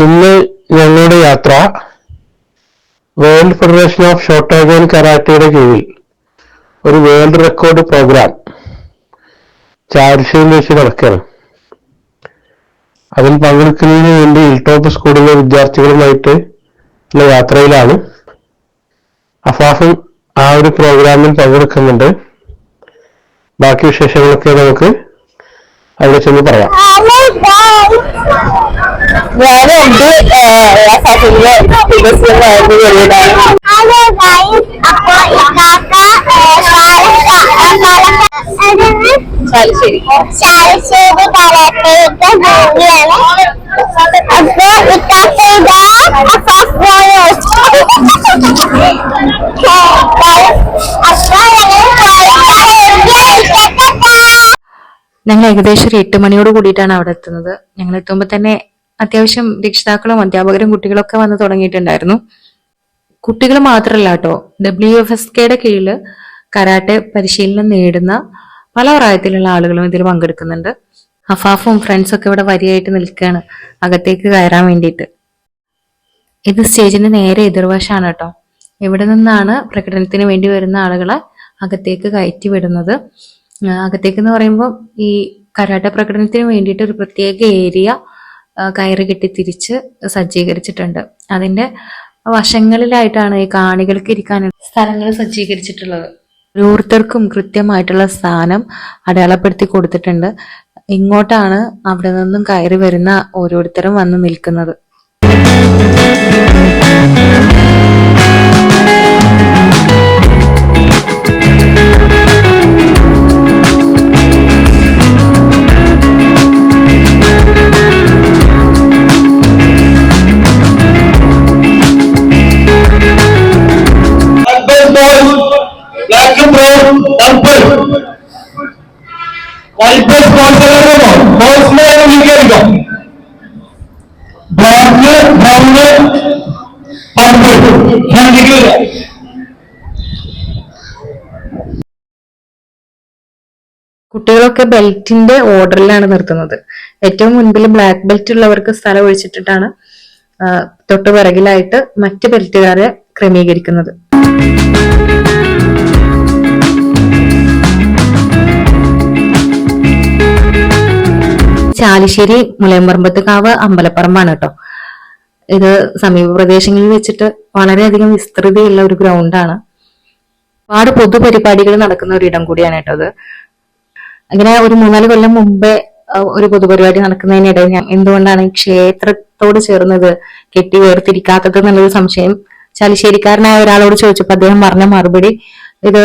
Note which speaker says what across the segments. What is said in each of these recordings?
Speaker 1: ഇന്ന് ഞങ്ങളുടെ യാത്ര വേൾഡ് ഫെഡറേഷൻ ഓഫ് ഷോട്ടോഗൻ കരാട്ടയുടെ കീഴിൽ ഒരു വേൾഡ് റെക്കോർഡ് പ്രോഗ്രാം ചാരിഷയിൽ വെച്ച് നടക്കുകയാണ്. അതിൽ പങ്കെടുക്കുന്നതിന് വേണ്ടി ഹിൽടോപ്പ് സ്കൂളിലെ വിദ്യാർത്ഥികളുമായിട്ട് ഉള്ള യാത്രയിലാണ്. അഫാഫും ആ ഒരു പ്രോഗ്രാമിൽ പങ്കെടുക്കുന്നുണ്ട്. ബാക്കി വിശേഷങ്ങളൊക്കെ നമുക്ക് അവിടെ ചെന്ന് പറയാം.
Speaker 2: ശാലിശ്ശേരി കരാട്ടയുടെ ഭൂമിയാണ്. അപ്പൊ
Speaker 3: ഞങ്ങൾ ഏകദേശം ഒരു 8 മണിയോട് കൂടിയിട്ടാണ് അവിടെ എത്തുന്നത്. ഞങ്ങൾ എത്തുമ്പോൾ തന്നെ അത്യാവശ്യം രക്ഷിതാക്കളും അധ്യാപകരും കുട്ടികളൊക്കെ വന്ന് തുടങ്ങിയിട്ടുണ്ടായിരുന്നു. കുട്ടികൾ മാത്രമല്ല കേട്ടോ, WFSKയുടെ കീഴില് കരാട്ടെ പരിശീലനം നേടുന്ന പല പ്രായത്തിലുള്ള ആളുകളും ഇതിൽ പങ്കെടുക്കുന്നുണ്ട്. അഫാഫും ഫ്രണ്ട്സും ഒക്കെ ഇവിടെ വരിയായിട്ട് നിൽക്കുകയാണ് അകത്തേക്ക് കയറാൻ വേണ്ടിയിട്ട്. ഇത് സ്റ്റേജിന്റെ നേരെ എതിർവശമാണ് കേട്ടോ. ഇവിടെ നിന്നാണ് പ്രകടനത്തിന് വേണ്ടി വരുന്ന ആളുകളെ അകത്തേക്ക് കയറ്റി വിടുന്നത്. അകത്തേക്ക് എന്ന് പറയുമ്പോൾ ഈ കരാട്ടെ പ്രകടനത്തിന് വേണ്ടിയിട്ട് ഒരു പ്രത്യേക ഏരിയ കയറ് കെട്ടി തിരിച്ച് സജ്ജീകരിച്ചിട്ടുണ്ട്. അതിന്റെ വശങ്ങളിലായിട്ടാണ് ഈ കാണികൾക്ക് ഇരിക്കാൻ സ്ഥലങ്ങൾ സജ്ജീകരിച്ചിട്ടുള്ളത്. ഓരോരുത്തർക്കും കൃത്യമായിട്ടുള്ള സ്ഥാനം അടയാളപ്പെടുത്തി കൊടുത്തിട്ടുണ്ട്. ഇങ്ങോട്ടാണ് അവിടെ നിന്നും കയറി വരുന്ന ഓരോരുത്തരും വന്ന് നിൽക്കുന്നത്. കുട്ടികളൊക്കെ ബെൽറ്റിന്റെ ഓർഡറിലാണ് നിർത്തുന്നത്. ഏറ്റവും മുൻപിൽ ബ്ലാക്ക് ബെൽറ്റ് ഉള്ളവർക്ക് സ്ഥലം ഒഴിച്ചിട്ടിട്ടാണ് തൊട്ട് പിറകിലായിട്ട് മറ്റ് ബെൽറ്റുകാരെ ക്രമീകരിക്കുന്നത്. ചാലിശ്ശേരി മുലയമ്പറമ്പത്തുകാവ് അമ്പലപ്പറമ്പാണ് കേട്ടോ. ഇത് സമീപ പ്രദേശങ്ങളിൽ വെച്ചിട്ട് വളരെയധികം വിസ്തൃതിയുള്ള ഒരു ഗ്രൗണ്ടാണ്. ഒരുപാട് പൊതുപരിപാടികൾ നടക്കുന്ന ഒരു ഇടം കൂടിയാണ് കേട്ടോ അത്. അങ്ങനെ ഒരു 3-4 കൊല്ലം മുമ്പേ ഒരു പൊതുപരിപാടി നടക്കുന്നതിനിടെ എന്തുകൊണ്ടാണ് ഈ ക്ഷേത്രത്തോട് ചേർന്നത് കെട്ടി വേർതിരിക്കാത്തത് എന്നുള്ളൊരു സംശയം ചാലിശ്ശേരിക്കാരനായ ഒരാളോട് ചോദിച്ചപ്പോൾ അദ്ദേഹം പറഞ്ഞ മറുപടി, ഇത്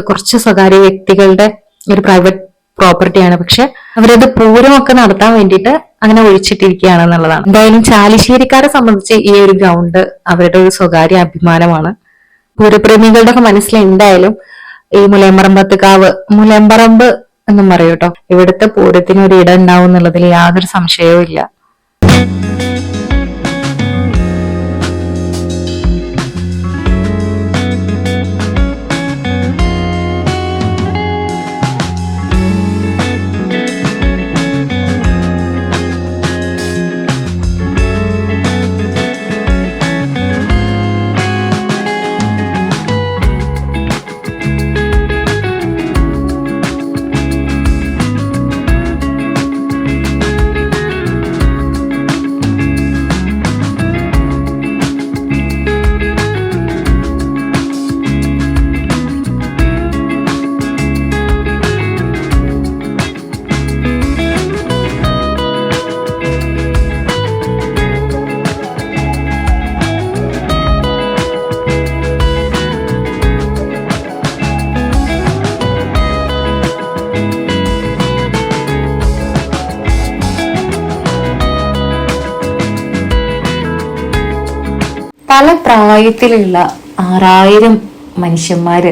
Speaker 3: കുറച്ച് സ്വകാര്യ വ്യക്തികളുടെ ഒരു പ്രൈവറ്റ് പ്രോപ്പർട്ടിയാണ്, പക്ഷെ അവരത് പൂരമൊക്കെ നടത്താൻ വേണ്ടിയിട്ട് അങ്ങനെ ഒഴിച്ചിട്ടിരിക്കുകയാണ് എന്നുള്ളതാണ്. എന്തായാലും ചാലിശ്ശേരിക്കാരെ സംബന്ധിച്ച് ഈ ഒരു ഗ്രൗണ്ട് അവരുടെ ഒരു സ്വകാര്യ അഭിമാനമാണ്. പൂരപ്രേമികളുടെ ഒക്കെ മനസ്സിൽ എന്തായാലും ഈ മുലയമ്പറമ്പ് എന്നും പറയൂ കേട്ടോ. ഇവിടുത്തെ പൂരത്തിന് ഒരു ഇടം ഉണ്ടാവും എന്നുള്ളതിൽ യാതൊരു സംശയവും ഇല്ല. പല പ്രായത്തിലുള്ള 6000 മനുഷ്യന്മാര്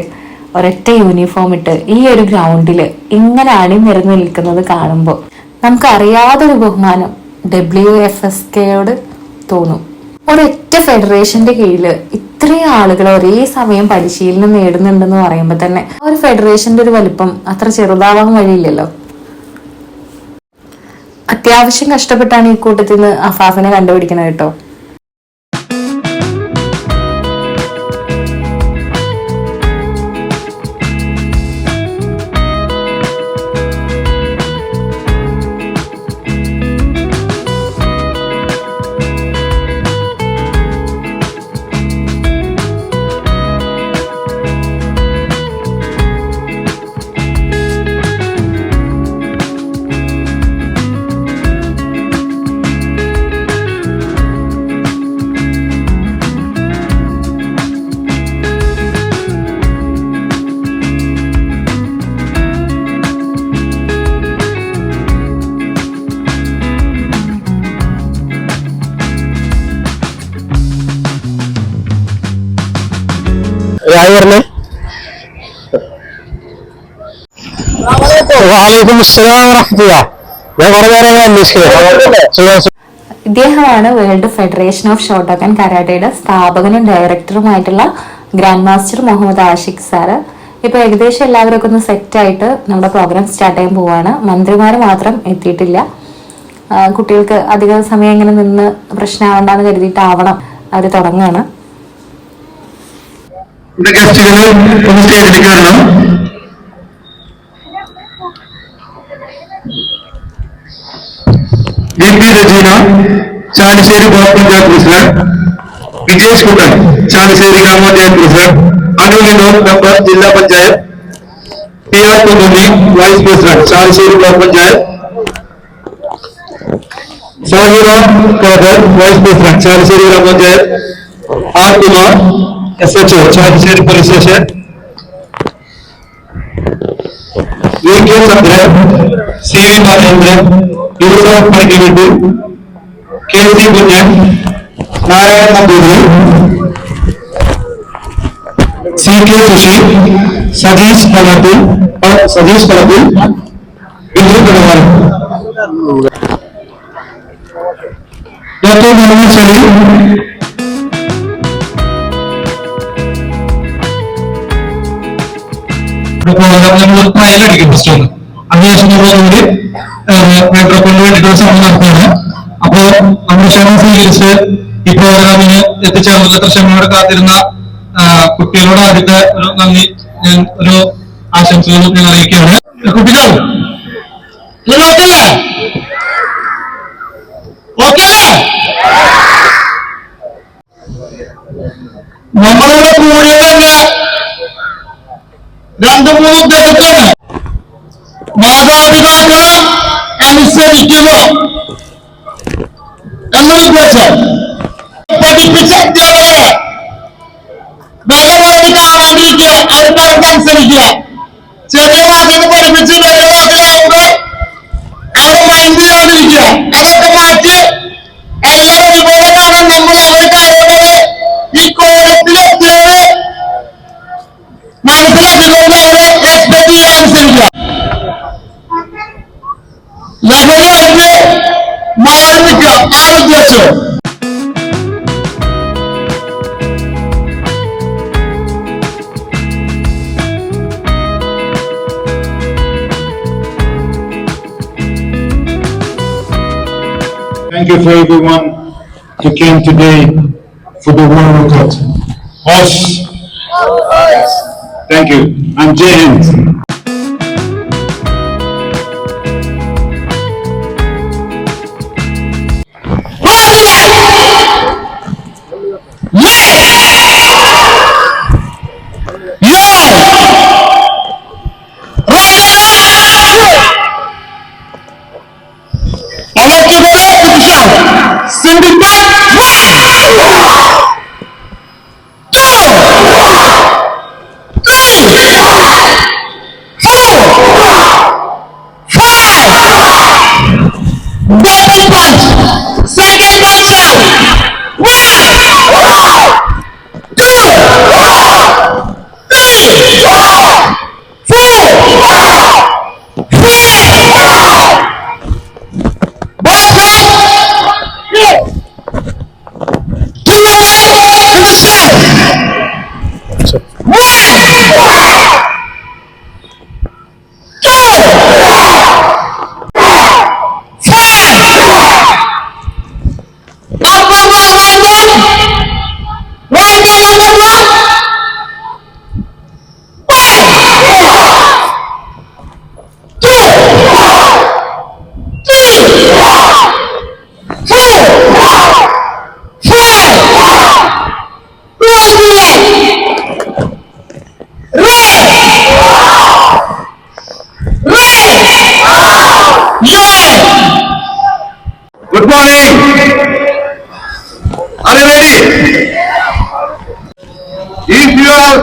Speaker 3: ഒരൊറ്റ യൂണിഫോം ഇട്ട് ഈ ഒരു ഗ്രൗണ്ടില് ഇങ്ങനെ അണിനിരന്ന് നിൽക്കുന്നത് കാണുമ്പോൾ നമുക്ക് അറിയാതൊരു ബഹുമാനം WFSKയോട് തോന്നും. ഒരൊറ്റ ഫെഡറേഷന്റെ കീഴില് ഇത്രയും ആളുകൾ ഒരേ സമയം പരിശീലനം നേടുന്നുണ്ടെന്ന് പറയുമ്പോൾ തന്നെ ഒരു ഫെഡറേഷന്റെ ഒരു വലിപ്പം അത്ര ചെറുതാവാൻ വഴിയില്ലല്ലോ. അത്യാവശ്യം കഷ്ടപ്പെട്ടാണ് ഈ കൂട്ടത്തിൽ നിന്ന് അഫാഫിനെ കണ്ടുപിടിക്കുന്നത് കേട്ടോ.
Speaker 1: പറഞ്ഞേ. വാലൈക്കും അസ്സലാം വറഹ്മത്തുള്ളാഹി. ഞാൻ കുറെ നേരം അന്വേഷിക്കുന്നത്.
Speaker 3: ഇദ്ദേഹമാണ് വേൾഡ് ഫെഡറേഷൻ ഓഫ് ഷോട്ടോക്കൻ കരാട്ടയുടെ സ്ഥാപകനും ഡയറക്ടറുമായിട്ടുള്ള grand master Muhammad Ashiq sir. ഇപ്പൊ ഏകദേശം എല്ലാവരും ഒന്ന് സെറ്റായിട്ട് നമ്മുടെ പ്രോഗ്രാം സ്റ്റാർട്ട് ചെയ്യാൻ പോവാണ്. മന്ത്രിമാര് മാത്രം എത്തിയിട്ടില്ല. കുട്ടികൾക്ക് അധിക സമയം ഇങ്ങനെ നിന്ന് പ്രശ്നമാവണ്ടെന്ന് കരുതിയിട്ടാവണം അവര് തുടങ്ങുകയാണ്.
Speaker 4: ഗസ്റ്റുകളെ ഒന്ന് സ്റ്റേജിലേക്ക് വരണം. BP Rajeena, Chalissery block panchayat president. Vijesh Kuttan, Chalissery gramapanchayat president. Anulino member jilla panchayat. PR Kunhunni, vice president, Chalissery block panchayat. Sahira Khader, vice president, Chalissery gramapanchayat. R Kumar, SHO, Chalissery police station. VK Chandran, CV Mahendran, Yusuf Panikkaveettu, KC Kunhan, Narayana Namboothiri, CK Sushi, Satheesh Palathil, Bindu Kadavan, doctor Muhammad Saleem. നമ്മൾ ട്രയലടിക്കും ഫസ്റ്റ് ഒന്ന്. അതിനുശേഷം നമ്മളോടുകൂടി മൈക്രോഫോണിന് വേണ്ടിയിട്ടുള്ള ശ്രമം നടത്തുകയാണ്. അപ്പോ നമ്മുടെ ക്ഷണം സ്വീകരിച്ച് ഈ പ്രോഗ്രാമിന് എത്തിച്ചേർന്നുള്ള ക്ഷമയോടെ കാത്തിരുന്ന കുട്ടികളോട് ആദ്യത്തെ ഒരു നന്ദി ഞാൻ ഒരു ആശംസകളും ഞാൻ അറിയിക്കുകയാണ്. കുട്ടികൾ നമ്മളുടെ കൂടെ തന്നെ 2-3 ഉദ്യോഗസ്ഥരാണ്. മാതാപിതാക്കൾ അനുസരിക്കുമോ എന്ന് വിചാരിച്ചാൽ പഠിപ്പിച്ച അധ്യാപകരെ വില മേടിക്കാൻ വേണ്ടിയിട്ട് അടുത്തവർക്ക് അനുസരിക്കുക. ചെറിയ ക്ലാസ്സിൽ പഠിപ്പിച്ച് വലിയ ക്ലാസ്സിലാകുമ്പോൾ അവിടെ മൈൻഡ് ചെയ്യാണ്ടിരിക്കുക. അതൊക്കെ മാറ്റി എല്ലാം ഒരുപോലെയാണ് നമ്മൾ അവർക്ക് അറിയുന്നത്. ഈ കോലത്തിലെത്തിയത് മനസ്സിലാക്കിക്കൊണ്ട് അവരെ റെസ്പെക്ട് ചെയ്യാൻ അനുസരിക്കുക. ലഹരിയായിട്ട് മാറി നിൽക്കുക ആ ഉദ്ദേശം.
Speaker 5: Thank you for everyone who came today for the World Workout. Hosh. Thank you. I'm Jay Hind.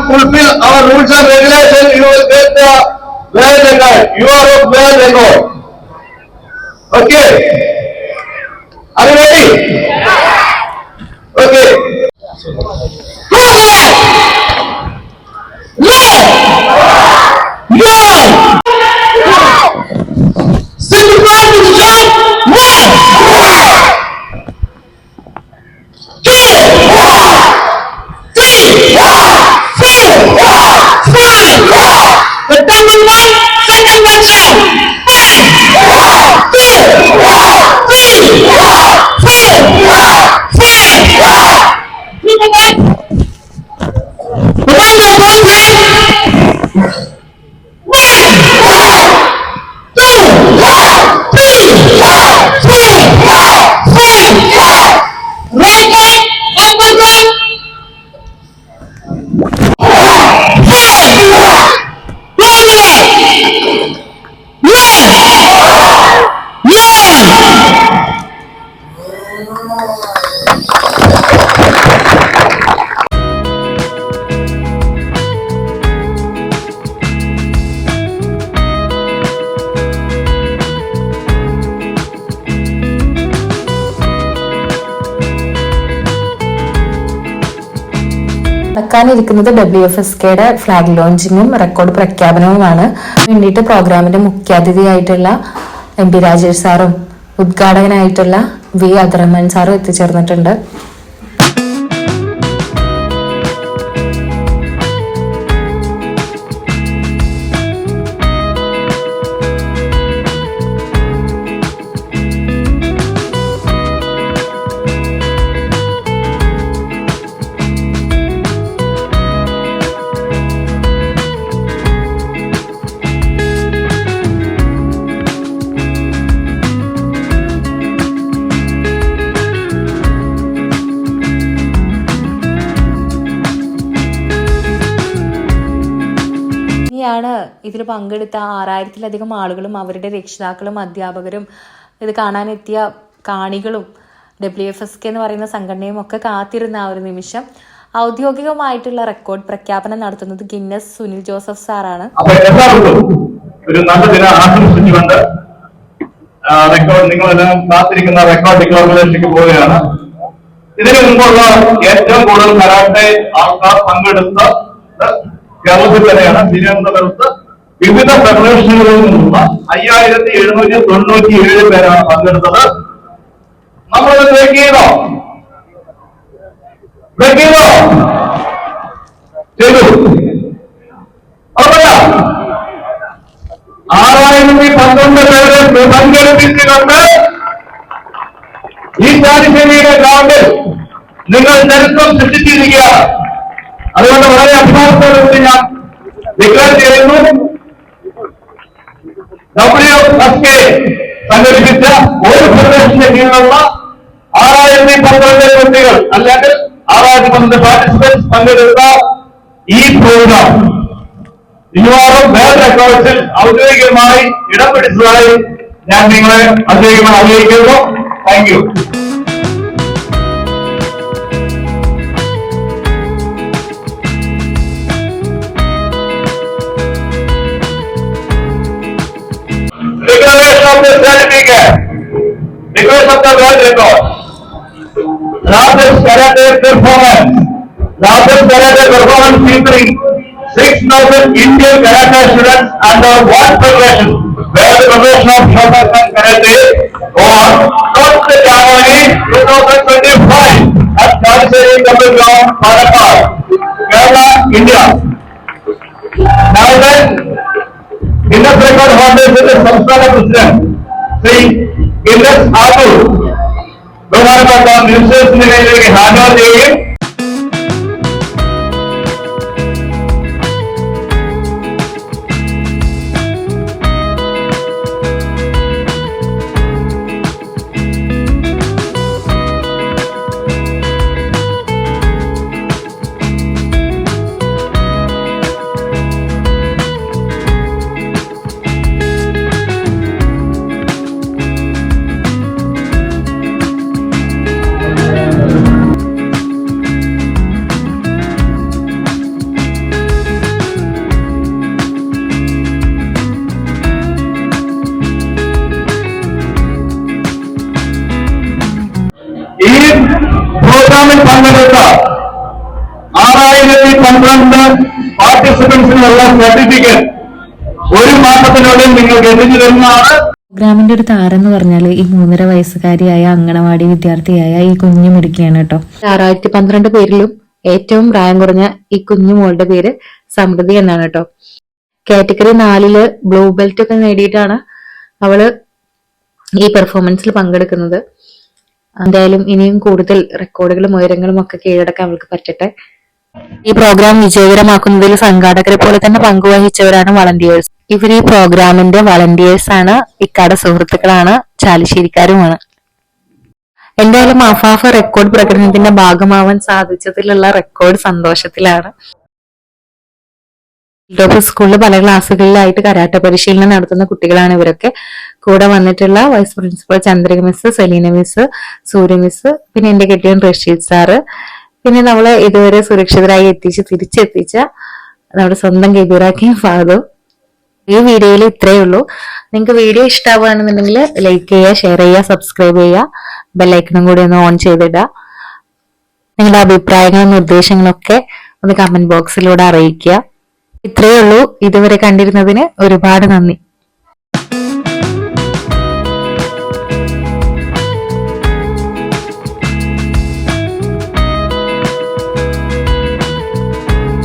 Speaker 5: fulfill our rules and regulations, you will get the world record. You are a world record. Okay. Are you ready? Okay.
Speaker 3: നടക്കാനിരിക്കുന്നത് WFSKയുടെ flag ലോഞ്ചിങ്ങും record പ്രഖ്യാപനവുമാണ്. വേണ്ടിയിട്ട് പ്രോഗ്രാമിന്റെ മുഖ്യാതിഥിയായിട്ടുള്ള MP Rajesh സാറും ഉദ്ഘാടകനായിട്ടുള്ള V Abdurahman സാറും എത്തിച്ചേർന്നിട്ടുണ്ട്. ാണ് ഇതിൽ പങ്കെടുത്ത 6000-ലധികം ആളുകളും അവരുടെ രക്ഷിതാക്കളും അധ്യാപകരും ഇത് കാണാനെത്തിയ കാണികളും WFSK എന്ന് പറയുന്ന സംഘടനയും ഒക്കെ കാത്തിരുന്ന ആ ഒരു നിമിഷം ഔദ്യോഗികമായിട്ടുള്ള റെക്കോർഡ് പ്രഖ്യാപനം നടത്തുന്നത് ഗിന്നസ് സുനിൽ ജോസഫ് സാറാണ്.
Speaker 5: ഒരു നല്ല ദിനം ആശംസിച്ചുകൊണ്ട് റെക്കോർഡ് നിങ്ങളെല്ലാം കാത്തിരിക്കുന്ന റെക്കോർഡ് ഡിക്ലറേഷനിലേക്ക് പോവുകയാണ്. ഇതിനു മുമ്പുള്ള ഏറ്റവും കൂടുതൽ കരാട്ടെ ആൾക്കാർ പങ്കെടുത്ത കേരളത്തിൽ തന്നെയാണ്. തിരുവനന്തപുരത്ത് വിവിധ ഫെഡറേഷനുകളിൽ നിന്നുള്ള 5797 പേരാണ് പങ്കെടുത്തത്. നമ്മളത് ബ്രേക്ക് ചെയ്തോ? ചെയ്തു. ഉറപ്പല്ല? 6012 പേരെ പങ്കെടുപ്പിച്ചുകൊണ്ട് ഈ ചാലിശ്ശേരിയുടെ ഗ്രൗണ്ടിൽ നിങ്ങൾ ചരിത്രം സൃഷ്ടിച്ചിരിക്കുകയാണ്. അതുകൊണ്ട് വളരെ അഭിമാനത്തോടുകൂടി ഞാൻ ഡിക്ലെയർ ചെയ്യുന്നു, WFSK സംഘടിപ്പിച്ച ഒരു ഫെഡറേഷന്റെ കീഴിലുള്ള 6012 കുട്ടികൾ അല്ലെങ്കിൽ 6012 പാർട്ടിസിപ്പൻസ് പങ്കെടുത്ത ഈ പ്രോഗ്രാം മിക്കവാറും വേൾഡ് റെക്കോർഡ്സിൽ ഔദ്യോഗികമായി ഇടം പിടിച്ചതായി ഞാൻ നിങ്ങളെ ഔദ്യോഗികമായി അറിയിക്കുന്നു. Thank you. Declaration of the certificate. Declaration of the world record. Largest karate performance. Largest karate performance featuring 6,000 Indian karate students under one federation. World Federation of Shotokan Karate on 12th January 2025 at Chaliseri Temple Ground, Palakkad, Kerala, India. Now then, Guinness record holders with the Samstana President, Sri Guinness Atul, ബഹുമാനപ്പെട്ട മിനിസ്റ്റേഴ്സിന്റെ കയ്യിലേക്ക് hand over ചെയ്യുകയും പാർട്ടിസിപ്പൻസിനുള്ള certificate 1 മാസത്തിനുള്ളിൽ നിങ്ങൾക്ക് എത്തിച്ചു തരുന്നതാണ്.
Speaker 3: പ്രോഗ്രാമിന്റെ ഒരു താരെന്ന് പറഞ്ഞാൽ ഈ 3.5 വയസ്സുകാരിയായ അങ്കണവാടി വിദ്യാർത്ഥിയായ ഈ കുഞ്ഞു മിടുക്കിയാണ് കേട്ടോ. 612 പേരിലും ഏറ്റവും പ്രായം കുറഞ്ഞ ഈ കുഞ്ഞു മോളുടെ പേര് സമൃദ്ധി എന്നാണ് കേട്ടോ. കാറ്റഗറി 4 ബ്ലൂ ബെൽറ്റ് ഒക്കെ നേടിയിട്ടാണ് അവള് ഈ പെർഫോമൻസിൽ പങ്കെടുക്കുന്നത്. എന്തായാലും ഇനിയും കൂടുതൽ റെക്കോർഡുകളും ഉയരങ്ങളും ഒക്കെ കീഴടക്കാൻ അവൾക്ക് പറ്റട്ടെ. ഈ പ്രോഗ്രാം വിജയകരമാക്കുന്നതിൽ സംഘാടകരെ പോലെ തന്നെ പങ്കുവഹിച്ചവരാണ് വളണ്ടിയേഴ്സ്. ഇവർ ഈ പ്രോഗ്രാമിന്റെ വളണ്ടിയേഴ്സ് ആണ്, ഇക്കാടെ സുഹൃത്തുക്കളാണ്, ചാലിശ്ശേരിക്കാരുമാണ്. എന്തായാലും അഫാഫ് റെക്കോർഡ് പ്രകടനത്തിന്റെ ഭാഗമാവാൻ സാധിച്ചതിലുള്ള റെക്കോർഡ് സന്തോഷത്തിലാണ്. സ്കൂളിൽ പല ക്ലാസ്സുകളിലായിട്ട് കരാട്ടെ പരിശീലനം നടത്തുന്ന കുട്ടികളാണ് ഇവരൊക്കെ. കൂടെ വന്നിട്ടുള്ള vice principal Chandrika miss, Selina miss, Surya miss, പിന്നെ എന്റെ കെട്ടിയൻ റഷീദ് സാറ്, പിന്നെ നമ്മളെ ഇതുവരെ സുരക്ഷിതരായി തിരിച്ചെത്തിച്ച നമ്മുടെ സ്വന്തം കെബീറാക്കിയും ഫാദും. ഈ വീഡിയോയിൽ ഇത്രയേ ഉള്ളൂ. നിങ്ങൾക്ക് വീഡിയോ ഇഷ്ടമാവുകയാണെന്നുണ്ടെങ്കിൽ ലൈക്ക് ചെയ്യുക, ഷെയർ ചെയ്യുക, സബ്സ്ക്രൈബ് ചെയ്യുക, ബെല്ലൈക്കണും കൂടി ഒന്ന് ഓൺ ചെയ്തിടുക. നിങ്ങളുടെ അഭിപ്രായങ്ങളും നിർദ്ദേശങ്ങളൊക്കെ ഒന്ന് കമന്റ് ബോക്സിലൂടെ അറിയിക്കുക. ഇത്രയേ ഉള്ളൂ. ഇതുവരെ കണ്ടിരുന്നതിന് ഒരുപാട് നന്ദി.